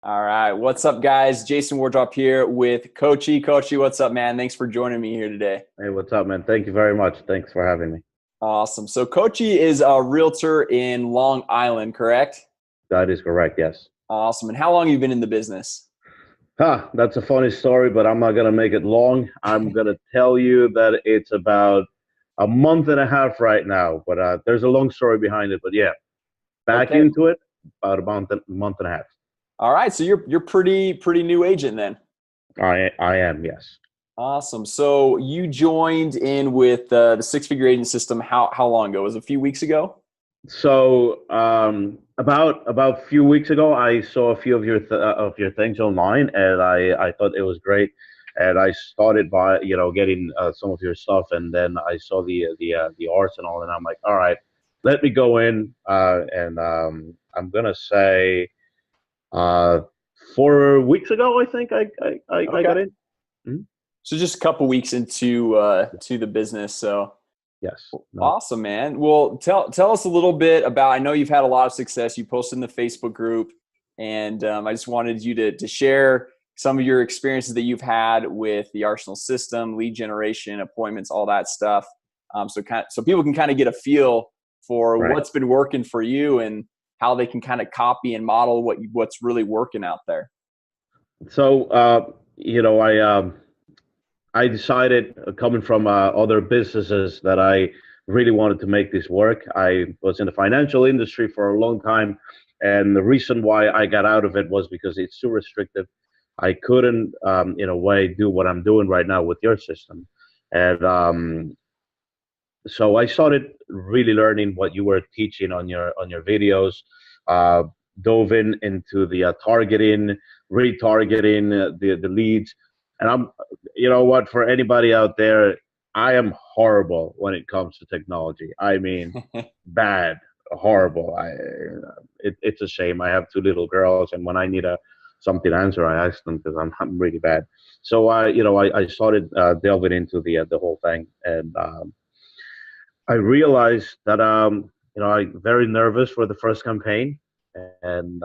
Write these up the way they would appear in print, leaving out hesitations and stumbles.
All right. What's up, guys? Jason Wardrop here with Coachy. Coachy, what's up, man? Thanks for joining me here today. Hey, what's up, man? Thank you very much. Thanks for having me. Awesome. So, Coachy is a realtor in Long Island, correct? That is correct, yes. Awesome. And how long have you been in the business? That's a funny story, but I'm not gonna make it long. I'm gonna tell you that it's about a month and a half right now, but there's a long story behind it. But yeah, back Okay. into it about a month and a half. All right. So you're pretty new agent then. I am, yes. Awesome. So you joined in with the six-figure agent system. How long ago? Was it a few weeks ago? So about a few weeks ago, I saw a few of your things online, and I thought it was great. And I started by getting some of your stuff, and then I saw the arsenal, and I'm like, all right, let me go in, and I'm gonna say 4 weeks ago, I think I Okay. got in. Mhm. So just a couple weeks into to the business. So Yes. No. awesome, man. Well, tell us a little bit about. I know you've had a lot of success. You posted in the Facebook group, and I just wanted you to share some of your experiences that you've had with the Arsenal system, lead generation, appointments, all that stuff. So people can kind of get a feel for Right. what's been working for you and how they can kind of copy and model what's really working out there. So I decided, coming from other businesses, that I really wanted to make this work. I was in the financial industry for a long time, and the reason why I got out of it was because it's too restrictive. I couldn't, in a way, do what I'm doing right now with your system. And so I started really learning what you were teaching on your videos, uh, dove into the targeting, retargeting the leads, and you know what, for anybody out there, I am horrible when it comes to technology. I mean, bad, horrible. It's a shame. I have two little girls, and when I need a something answer, I ask them because I'm really bad. So I started delving into the whole thing, and I realized that I'm very nervous for the first campaign, and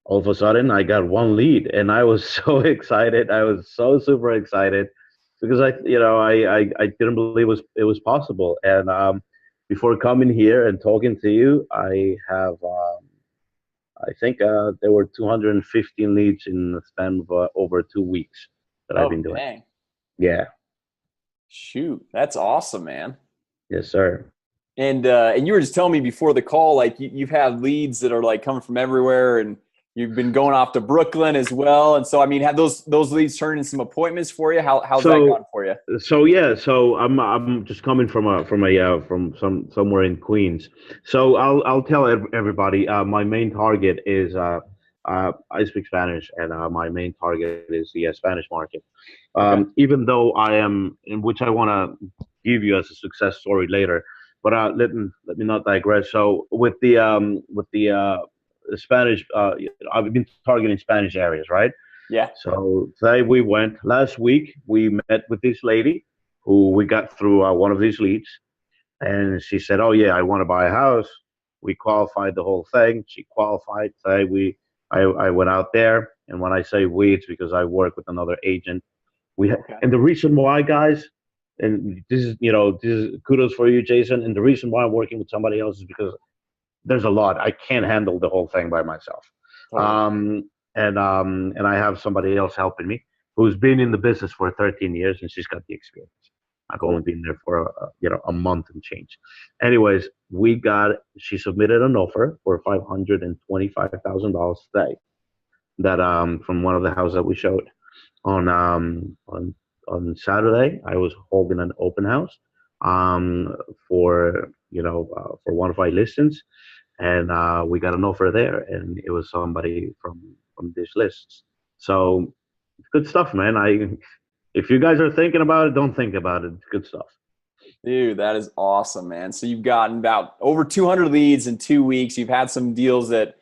all of a sudden I got one lead, and I was so excited. I was so super excited because I didn't believe it was possible. And before coming here and talking to you, I think there were 215 leads in the span of over 2 weeks that I've Oh, been doing. dang. Yeah, Shoot. That's awesome, man. yes, sir. And you were just telling me before the call, like you've had leads that are like coming from everywhere, and you've been going off to Brooklyn as well. And so, I mean, have those leads turned in some appointments for you? How's that So gone for you? so I'm just coming from somewhere in Queens. So I'll tell everybody, my main target is I speak Spanish, and my main target is the Spanish market. Okay. Even though I am, in which I want to give you as a success story later, but let me not digress. So with the Spanish, I've been targeting Spanish areas, right? Yeah. So today we went last week. We met with this lady who we got through one of these leads, and she said, "Oh yeah, I want to buy a house." We qualified the whole thing. She qualified. Today I went out there, and when I say we, it's because I work with another agent. Okay. And the reason why, guys, and this is kudos for you, Jason. And the reason why I'm working with somebody else is because there's a lot. I can't handle the whole thing by myself. Totally. And I have somebody else helping me who's been in the business for 13 years, and she's got the experience. I've only Cool. been there for a month and change. Anyways, she submitted an offer for $525,000 today. That from one of the houses that we showed on on Saturday. I was holding an open house um, for one of our listings, and we got an offer there, and it was somebody from this list. So it's good stuff, man. If you guys are thinking about it, don't think about it. It's good stuff. Dude, that is awesome, man. So you've gotten about over 200 leads in 2 weeks. You've had some deals that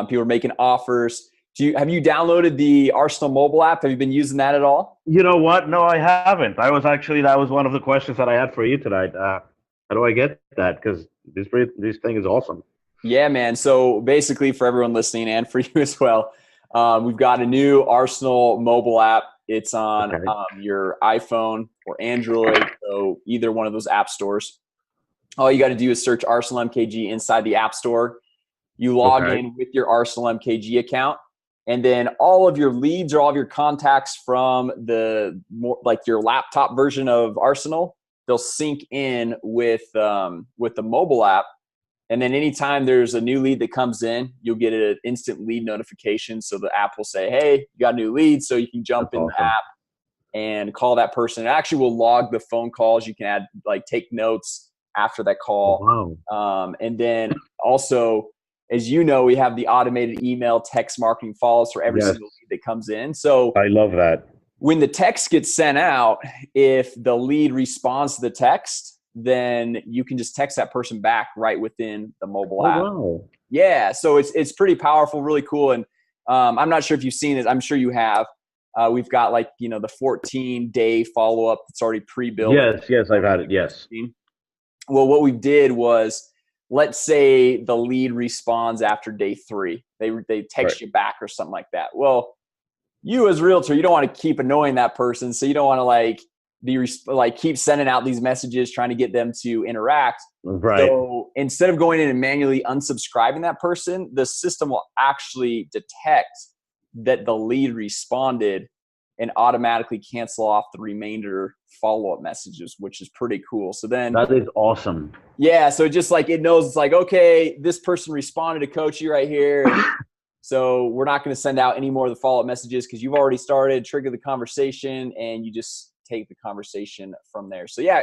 people are making offers. Have you downloaded the Arsenal mobile app? Have you been using that at all? You know what? No, I haven't. That was one of the questions that I had for you tonight. How do I get that? Because this thing is awesome. Yeah, man. So basically, for everyone listening and for you as well, We've got a new Arsenal mobile app. It's on Okay. your iPhone or Android, so either one of those app stores. All you got to do is search Arsenal MKG inside the App Store. You log Okay. in with your Arsenal MKG account, and then all of your leads or all of your contacts from the more like your laptop version of Arsenal, they'll sync in with the mobile app. And then anytime there's a new lead that comes in, you'll get an instant lead notification. So the app will say, hey, you got a new lead. So you can jump That's in the awesome. app and call that person. It actually will log the phone calls. You can add, like, take notes after that call. Wow. And then also, as you know, we have the automated email text marketing follows for every Yes, single lead that comes in. So I love that. when the text gets sent out, if the lead responds to the text, then you can just text that person back right within the mobile Oh app. wow. Yeah, so it's pretty powerful, really cool. And I'm not sure if you've seen it. I'm sure you have. We've got, like, the 14-day follow-up that's already pre-built. Yes, I've had it. Yes. Well, what we did was, let's say the lead responds after day 3. They text Right. you back or something like that. Well, you as a realtor, you don't want to keep annoying that person, so you don't want to keep sending out these messages trying to get them to interact. Right. So instead of going in and manually unsubscribing that person, the system will actually detect that the lead responded and automatically cancel off the remainder follow-up messages, which is pretty cool. So then, That is awesome. yeah, so just like it knows, it's like, okay, this person responded to Coachy right here. And so we're not going to send out any more of the follow-up messages because you've already started, trigger the conversation, and you just take the conversation from there. So yeah,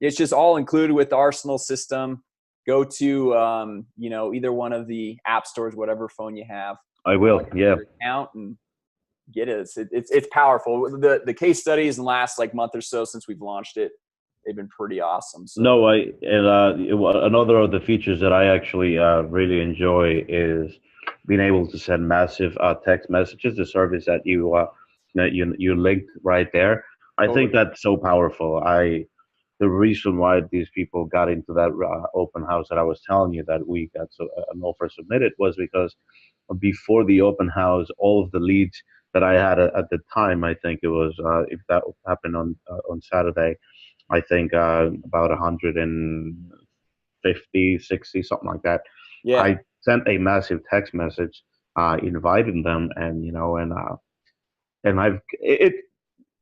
it's just all included with the Arsenal system. Go to either one of the app stores, whatever phone you have. I will. Log into Yeah. your account and get it. It's powerful. The case studies in the last, like, month or so since we've launched it, they've been pretty awesome. So No, another of the features that I actually really enjoy is being able to send massive text messages. The service that you linked right there. I think totally. that's so powerful. The reason why these people got into that open house that I was telling you that we got an offer submitted was because before the open house, all of the leads that I had at the time, I think it was if that happened on Saturday, I think about 150, 60, something like that. Yeah. I sent a massive text message, inviting them, and and I've it.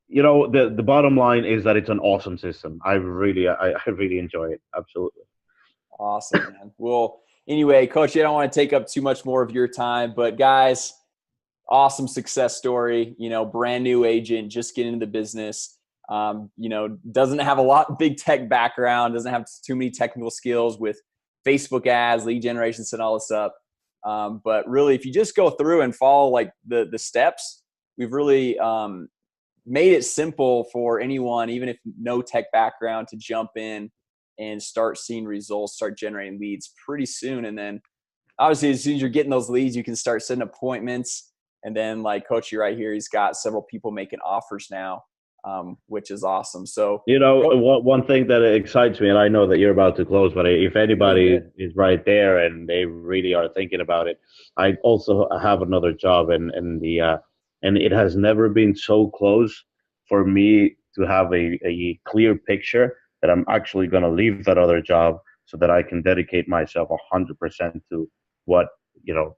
The bottom line is that it's an awesome system. I really enjoy it. Absolutely. Awesome, man. Well, anyway, Coach, I don't want to take up too much more of your time, but guys, awesome success story. Brand new agent, just getting into the business. Doesn't have a lot big tech background, doesn't have too many technical skills with Facebook ads, lead generation, and all this stuff. But really, if you just go through and follow, like, the steps, we've really made it simple for anyone, even if no tech background, to jump in and start seeing results, start generating leads pretty soon. And then obviously, as soon as you're getting those leads, you can start setting appointments. And then, like Coachy right here, he's got several people making offers now, which is awesome. So, One thing that excites me, and I know that you're about to close, but if really anybody good. is right there and they really are thinking about it, I also have another job, and it has never been so close for me to have a clear picture that I'm actually going to leave that other job so that I can dedicate myself 100% to what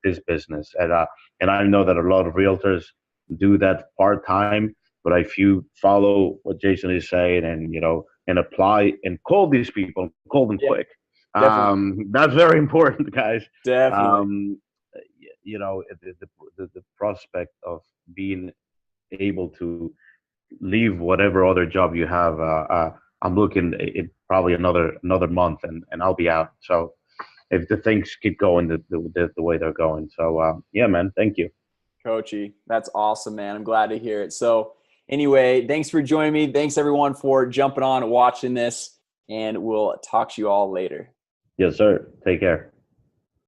this business, and I know that a lot of realtors do that part time. But if you follow what Jason is saying and and apply and call these people, call them Yeah, quick. definitely. That's very important, guys. Definitely. Um, the prospect of being able to leave whatever other job you have. I'm looking at probably another month, and I'll be out. So if the things keep going the way they're going, so yeah, man, thank you. Coachy, that's awesome, man. I'm glad to hear it. So, anyway, thanks for joining me. Thanks, everyone, for jumping on and watching this. And we'll talk to you all later. Yes, sir. Take care.